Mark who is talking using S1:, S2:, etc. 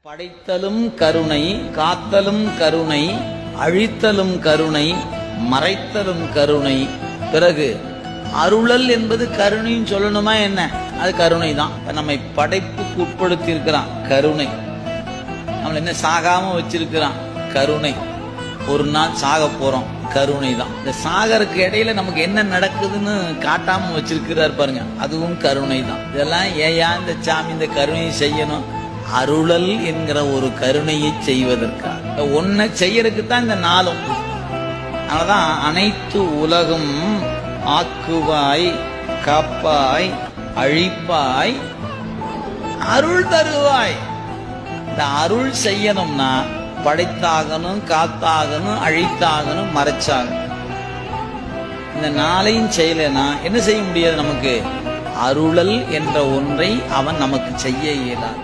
S1: படைத்தலும் கருணை, காத்தலும் கருணை, அழித்தலும் கருணை, மறைத்தலும் கருணை. பிறகு அருளல் என்பது கருணைன்னு சொல்லணுமா என்ன? அது கருணை தான். நம்மை படைப்புக்கு உட்படுத்தி இருக்கிறான் கருணை. நம்மள என்ன சாகாம வச்சிருக்கிறான் கருணை. ஒரு நாள் சாக போறோம் கருணை தான். இந்த சாகருக்கு இடையில நமக்கு என்ன நடக்குதுன்னு காட்டாம வச்சிருக்கிறார் பாருங்க, அதுவும் கருணை தான். இதெல்லாம் ஏயா இந்த சாமி இந்த கருணையை செய்யணும்? அருளல் என்கிற ஒரு கருணையை செய்வதற்காக ஒன்ன செய்யறதுக்கு தான் இந்த நாளும். அதனாலதான் அனைத்து உலகம் ஆக்குவாய், காப்பாய், அழிப்பாய், அருள் தருவாய். இந்த அருள் செய்யணும்னா படைத்தாகணும், காத்தாகணும், அழித்தாகணும், மறைச்சாகணும். இந்த நாளையும் செய்யலைன்னா என்ன செய்ய முடியாது? நமக்கு அருளல் என்ற ஒன்றை அவன் நமக்கு செய்ய இயலாது.